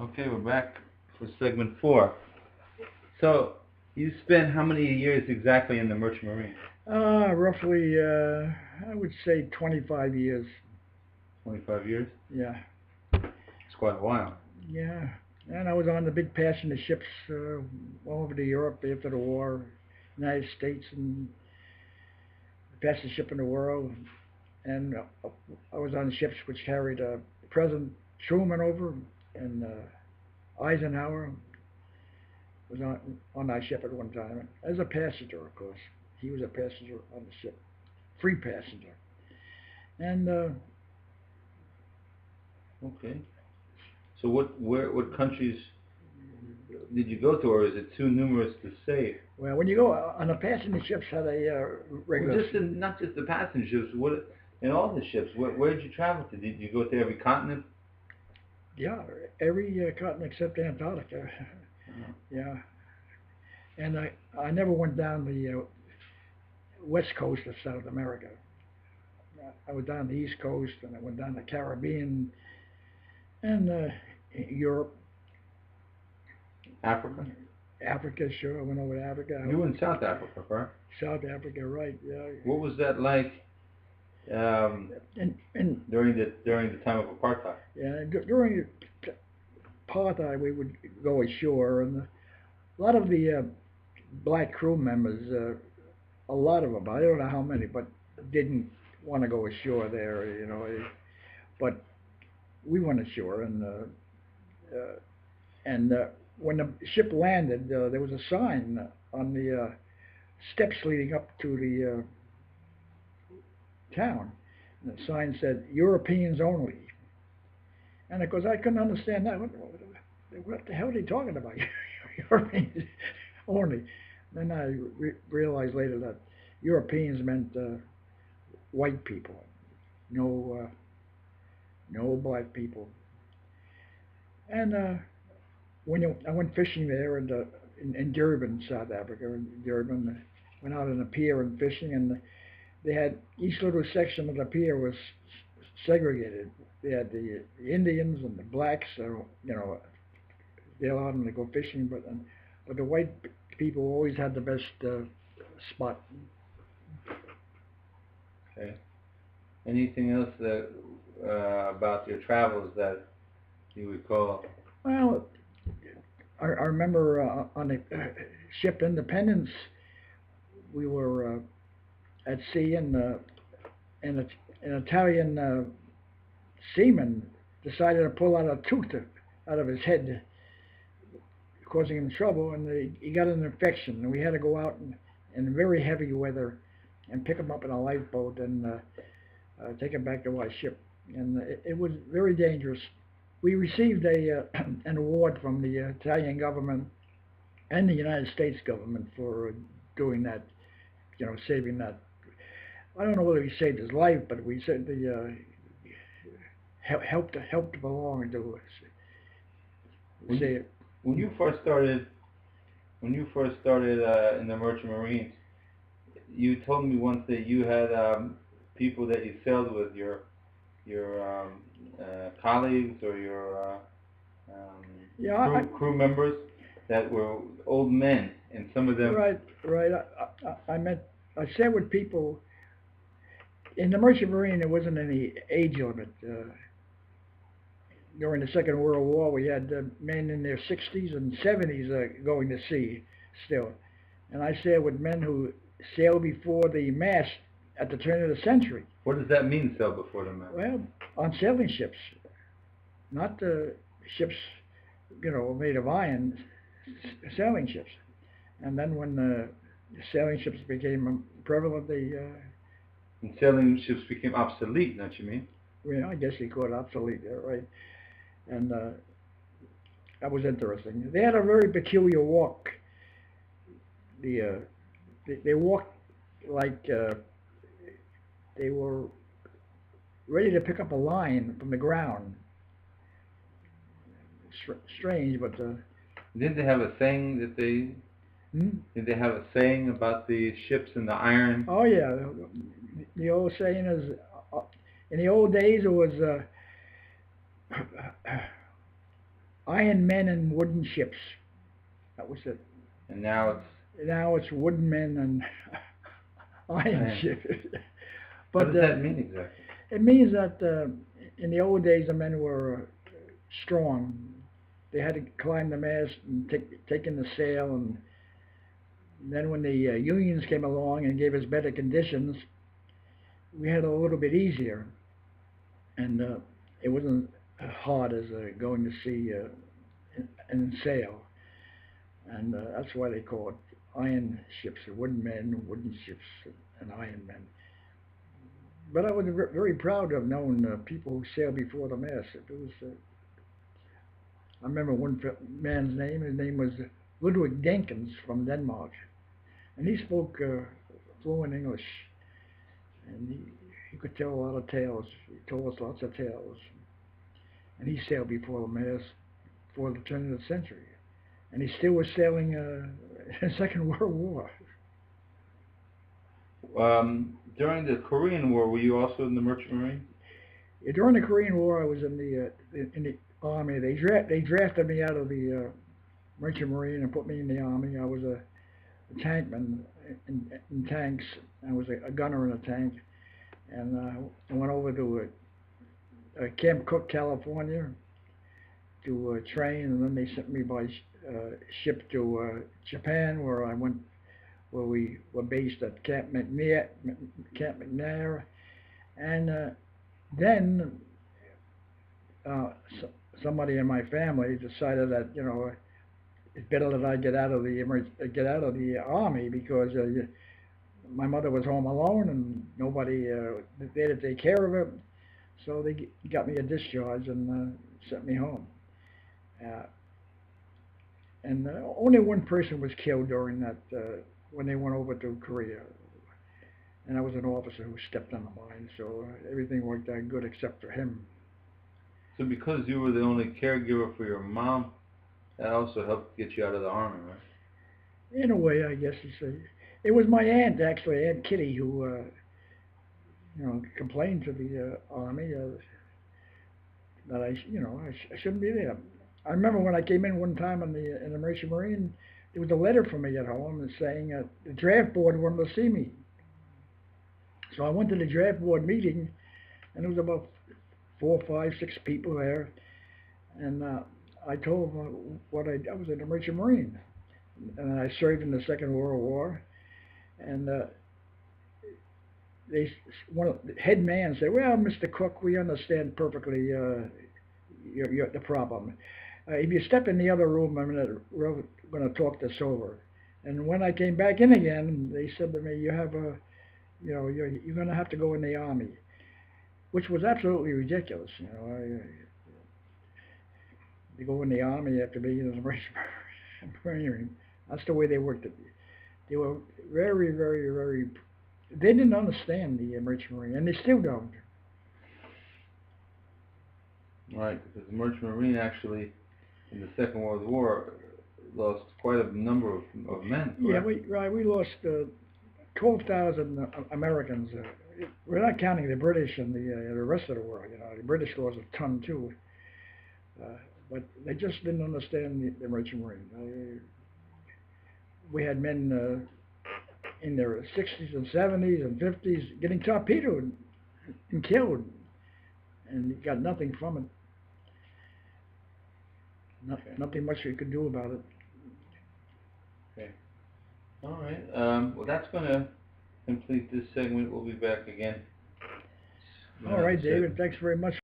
Okay, we're back for segment 4. So, you spent how many years exactly in the Merchant Marine? Roughly, I would say 25 years. 25 years? Yeah, It's quite a while. yeah. And I was on the big passenger ships all over to Europe after the war, United States, and the fastest ship in the world. And I was on ships which carried President Truman over, and Eisenhower was on that ship at one time as a passenger, of course. He was a passenger on the ship, free passenger. And Okay. So what countries did you go to, or is it too numerous to say? well, when you go on the passenger ships, had a Well, regular. not just the passenger ships, in all the ships, where did you travel to? Did you go to every continent? Yeah, every continent except Antarctica. Uh, Yeah, and I never went down the west coast of South America. I was down the east coast, and I went down the Caribbean and Europe, Africa? Africa. Sure, I went over to Africa. You were in South Africa, right? South Africa, right? Yeah, What was that like and during the time of apartheid? yeah, during apartheid, we would go ashore, and a lot of the black crew members, a lot of them, I don't know how many, but didn't want to go ashore there, you know. But we went ashore, and when the ship landed, there was a sign on the steps leading up to the town. And the sign said "Europeans only." And of course, I couldn't understand that. What the hell are they talking about? Europeans only. Then I realized later that Europeans meant white people, no no black people. And I went fishing there in Durban, South Africa. In Durban, went out on a pier and fishing, and they had each little section of the pier was segregated. They had the Indians and the blacks. They allowed them to go fishing, but the white people always had the best spot. Okay. Anything else that about your travels that you recall? Well, I remember on the ship Independence, we were at sea, and an Italian seaman decided to pull out a tooth out of his head, causing him trouble, and he got an infection, and we had to go out in very heavy weather and pick him up in a lifeboat and take him back to our ship. And it was very dangerous. We received an award from the Italian government and the United States government for doing that, saving that. I don't know whether he saved his life, but we said the helped along to When you, save. when you first started in the Merchant Marines, you told me once that you had people that you sailed with, your colleagues or your Yeah, crew members that were old men, and some of them. right, right. I said with people in the Merchant Marine, there wasn't any age limit. During the Second World War, we had men in their 60s and 70s going to sea still. And I sailed with men who sailed before the mast at the turn of the century. What does that mean, sail before the mast? Well, on sailing ships, not ships, made of iron, sailing ships. And then when sailing ships became prevalent, And sailing ships became obsolete, don't you mean? I guess you call it obsolete, right? And that was interesting. They had a very peculiar walk. They walked like they were ready to pick up a line from the ground. Strange, but Didn't they have a saying that they? hmm? Did they have a saying about the ships and the iron? Oh yeah, the old saying is, in the old days it was iron men and wooden ships. That was it. And now it's, Now it's wooden men and iron Iron. ships. what But does that mean exactly? it means that in the old days the men were strong. They had to climb the mast and take in the sail, and then when the unions came along and gave us better conditions, we had it a little bit easier, and it wasn't hard as going to sea and sail, and that's why they call it iron ships, wooden men, wooden ships, and iron men. But I was very proud of knowing people who sailed before the mast. It was, I remember one man's name. His name was Ludwig Denkens from Denmark, and he spoke fluent English, and he could tell a lot of tales. He told us lots of tales, and he sailed before the mast before the turn of the century, and he still was sailing in the Second World War. During the Korean War, were you also in the Merchant Marine? During the Korean War, I was in the Army. They drafted me out of the Merchant Marine and put me in the Army. I was a tankman in tanks. I was a gunner in a tank, and I went over to Camp Cook, California, to train, and then they sent me by ship to Japan, where we were based at Camp McNair, and then somebody in my family decided that it's better that I get out of the Army, because my mother was home alone and nobody there to take care of her, so they got me a discharge and sent me home. And only one person was killed during that when they went over to Korea, and I was an officer who stepped on the line, so everything worked out good except for him. So because you were the only caregiver for your mom, that also helped get you out of the Army, right? In a way, I guess you say. It was my aunt, actually, Aunt Kitty, who complained to the Army that I shouldn't be there. I remember when I came in one time in the Merchant Marine, there was a letter from me at home saying the draft board wanted to see me. So I went to the draft board meeting, and there was about 4, 5, 6 people there, and I told them I was in the Merchant Marine, and I served in the Second World War, and one of the head man said, "Well, Mr. Cook, we understand perfectly the problem. If you step in the other room, we're going to talk this over." And when I came back in again, they said to me, "You have you're going to have to go in the Army," which was absolutely ridiculous. You go in the Army after being in the Marine. That's the way they worked it. They were very, very, very. They didn't understand the Merchant Marine, and they still don't. Right, because the Merchant Marine actually, in the Second World War, lost quite a number of men. Correct? Yeah, we lost 12,000 Americans. We're not counting the British and the rest of the world. The British lost a ton too. But they just didn't understand the Merchant Marine. We had men in their 60s and 70s and 50s getting torpedoed and killed, and got nothing from it. Nothing much you could do about it. Okay. All right. Well, that's going to complete this segment. We'll be back again. All right, David. Thanks very much.